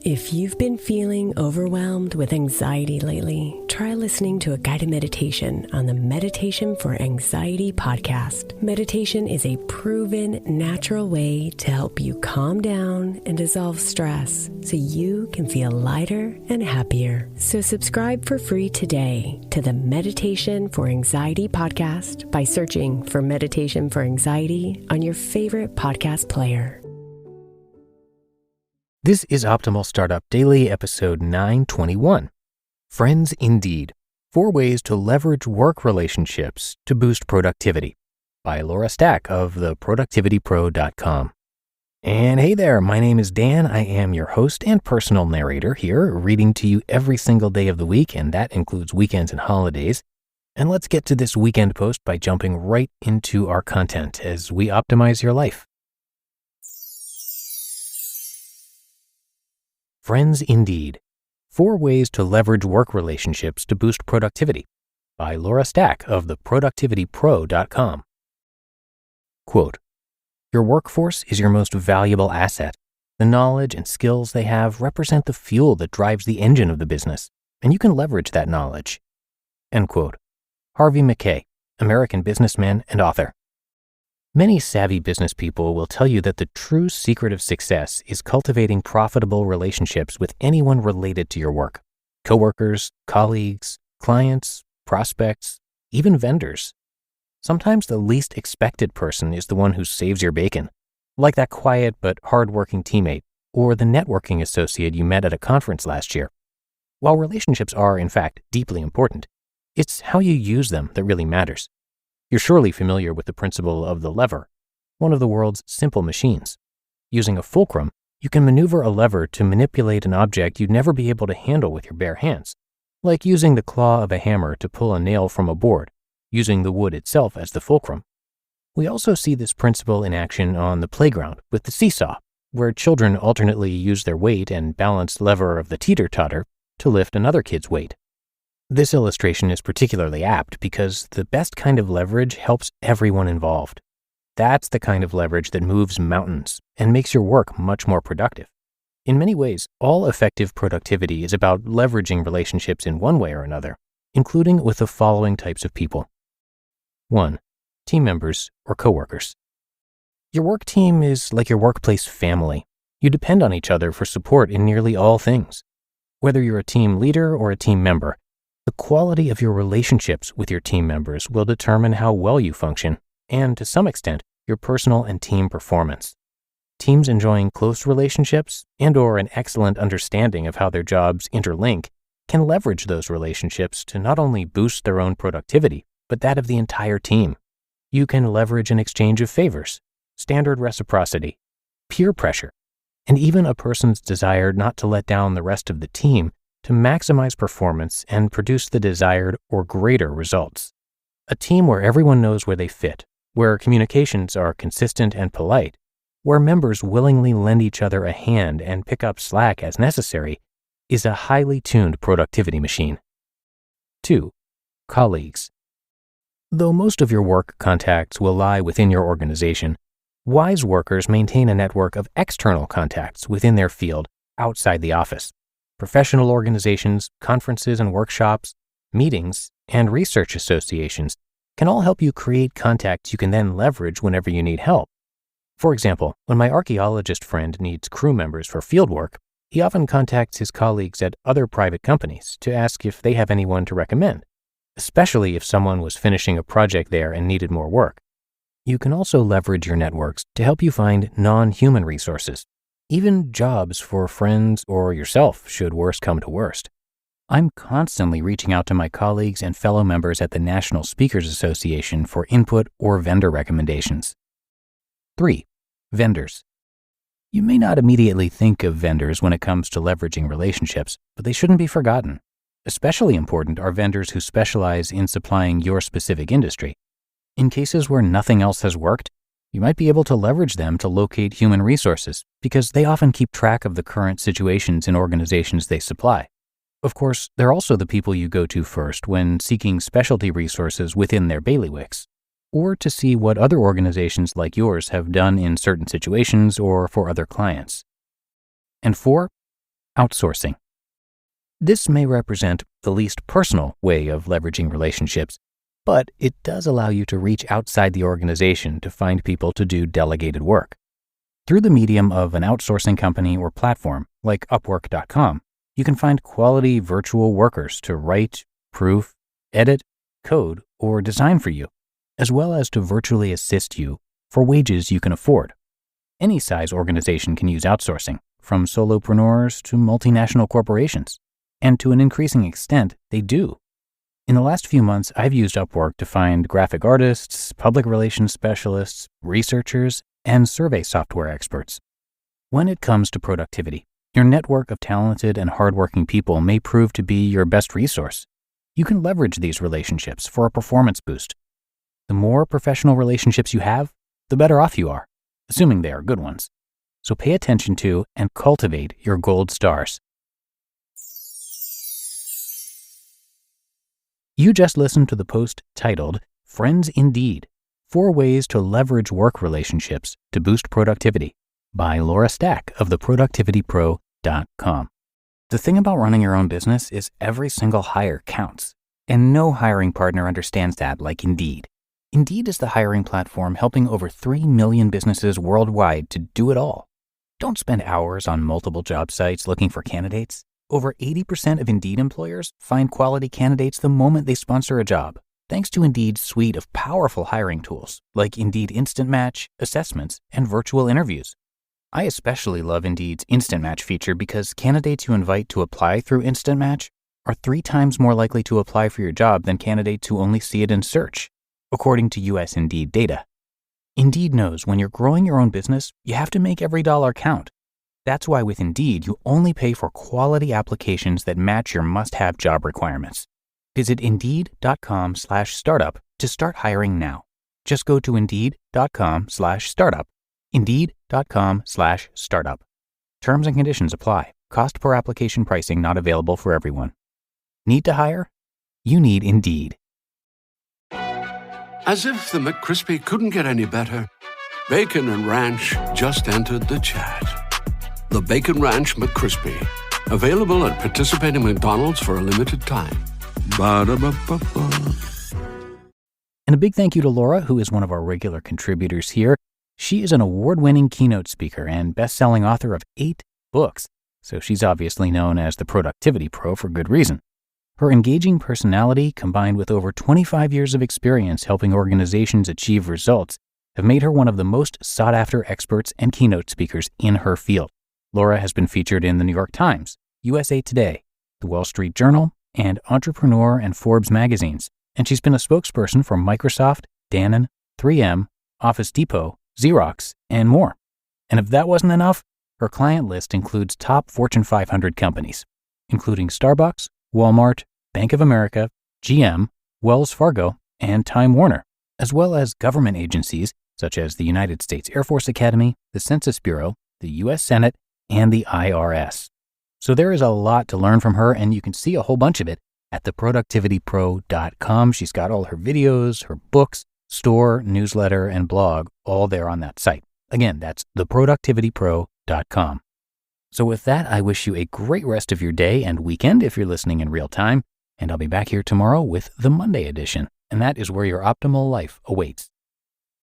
If you've been feeling overwhelmed with anxiety lately, try listening to a guided meditation on the Meditation for Anxiety podcast. Meditation is a proven, natural way to help you calm down and dissolve stress so you can feel lighter and happier. So subscribe for free today to the Meditation for Anxiety podcast by searching for Meditation for Anxiety on your favorite podcast player. This is Optimal Startup Daily, episode 921. Friends Indeed, 4 Ways to Leverage Work Relationships to Boost Productivity, by Laura Stack of theproductivitypro.com. And hey there, my name is Dan. I am your host and personal narrator here, reading to you every single day of the week, and that includes weekends and holidays. And let's get to this weekend post by jumping right into our content as we optimize your life. Friends Indeed, 4 Ways to Leverage Work Relationships to Boost Productivity, by Laura Stack of theproductivitypro.com. Quote, "Your workforce is your most valuable asset. The knowledge and skills they have represent the fuel that drives the engine of the business, and you can leverage that knowledge." End quote. Harvey Mackay, American businessman and author. Many savvy business people will tell you that the true secret of success is cultivating profitable relationships with anyone related to your work. Coworkers, colleagues, clients, prospects, even vendors. Sometimes the least expected person is the one who saves your bacon, like that quiet but hardworking teammate or the networking associate you met at a conference last year. While relationships are, in fact, deeply important, it's how you use them that really matters. You're surely familiar with the principle of the lever, one of the world's simple machines. Using a fulcrum, you can maneuver a lever to manipulate an object you'd never be able to handle with your bare hands, like using the claw of a hammer to pull a nail from a board, using the wood itself as the fulcrum. We also see this principle in action on the playground with the seesaw, where children alternately use their weight and balanced lever of the teeter-totter to lift another kid's weight. This illustration is particularly apt because the best kind of leverage helps everyone involved. That's the kind of leverage that moves mountains and makes your work much more productive. In many ways, all effective productivity is about leveraging relationships in one way or another, including with the following types of people. 1. Team members or coworkers. Your work team is like your workplace family. You depend on each other for support in nearly all things. Whether you're a team leader or a team member, the quality of your relationships with your team members will determine how well you function and, to some extent, your personal and team performance. Teams enjoying close relationships and/or an excellent understanding of how their jobs interlink can leverage those relationships to not only boost their own productivity, but that of the entire team. You can leverage an exchange of favors, standard reciprocity, peer pressure, and even a person's desire not to let down the rest of the team to maximize performance and produce the desired or greater results. A team where everyone knows where they fit, where communications are consistent and polite, where members willingly lend each other a hand and pick up slack as necessary, is a highly tuned productivity machine. 2. Colleagues. Though most of your work contacts will lie within your organization, wise workers maintain a network of external contacts within their field outside the office. Professional organizations, conferences and workshops, meetings, and research associations can all help you create contacts you can then leverage whenever you need help. For example, when my archaeologist friend needs crew members for fieldwork, he often contacts his colleagues at other private companies to ask if they have anyone to recommend, especially if someone was finishing a project there and needed more work. You can also leverage your networks to help you find non-human resources, even jobs for friends or yourself should worst come to worst. I'm constantly reaching out to my colleagues and fellow members at the National Speakers Association for input or vendor recommendations. 3. Vendors. You may not immediately think of vendors when it comes to leveraging relationships, but they shouldn't be forgotten. Especially important are vendors who specialize in supplying your specific industry. In cases where nothing else has worked, you might be able to leverage them to locate human resources because they often keep track of the current situations in organizations they supply. Of course, they're also the people you go to first when seeking specialty resources within their bailiwicks, or to see what other organizations like yours have done in certain situations or for other clients. And 4, outsourcing. This may represent the least personal way of leveraging relationships, but it does allow you to reach outside the organization to find people to do delegated work. Through the medium of an outsourcing company or platform like Upwork.com, you can find quality virtual workers to write, proof, edit, code, or design for you, as well as to virtually assist you for wages you can afford. Any size organization can use outsourcing, from solopreneurs to multinational corporations, and to an increasing extent, they do. In the last few months, I've used Upwork to find graphic artists, public relations specialists, researchers, and survey software experts. When it comes to productivity, your network of talented and hardworking people may prove to be your best resource. You can leverage these relationships for a performance boost. The more professional relationships you have, the better off you are, assuming they are good ones. So pay attention to and cultivate your gold stars. You just listened to the post titled, Friends Indeed, 4 Ways to Leverage Work Relationships to Boost Productivity by Laura Stack of theproductivitypro.com. The thing about running your own business is every single hire counts, and no hiring partner understands that like Indeed. Indeed is the hiring platform helping over 3 million businesses worldwide to do it all. Don't spend hours on multiple job sites looking for candidates. Over 80% of Indeed employers find quality candidates the moment they sponsor a job, thanks to Indeed's suite of powerful hiring tools like Indeed Instant Match, assessments, and virtual interviews. I especially love Indeed's Instant Match feature because candidates you invite to apply through Instant Match are 3 times more likely to apply for your job than candidates who only see it in search, according to US Indeed data. Indeed knows when you're growing your own business, you have to make every dollar count. That's why with Indeed, you only pay for quality applications that match your must-have job requirements. Visit Indeed.com/startup to start hiring now. Just go to Indeed.com/startup. Indeed.com/startup. Terms and conditions apply. Cost per application pricing not available for everyone. Need to hire? You need Indeed. As if the McCrispy couldn't get any better, Bacon and Ranch just entered the chat. The Bacon Ranch McCrispy, available at participating McDonald's for a limited time. Ba-da-ba-ba-ba. And a big thank you to Laura, who is one of our regular contributors here. She is an award-winning keynote speaker and best-selling author of 8 books, so she's obviously known as the Productivity Pro for good reason. Her engaging personality, combined with over 25 years of experience helping organizations achieve results, have made her one of the most sought-after experts and keynote speakers in her field. Laura has been featured in the New York Times, USA Today, the Wall Street Journal, and Entrepreneur and Forbes magazines, and she's been a spokesperson for Microsoft, Danone, 3M, Office Depot, Xerox, and more. And if that wasn't enough, her client list includes top Fortune 500 companies, including Starbucks, Wal-Mart, Bank of America, GM, Wells Fargo, and Time Warner, as well as government agencies such as the United States Air Force Academy, the Census Bureau, the U.S. Senate, and the IRS. So there is a lot to learn from her, and you can see a whole bunch of it at theproductivitypro.com. She's got all her videos, her books, store, newsletter, and blog all there on that site. Again, that's theproductivitypro.com. So with that, I wish you a great rest of your day and weekend if you're listening in real time, and I'll be back here tomorrow with the Monday edition, and that is where your optimal life awaits.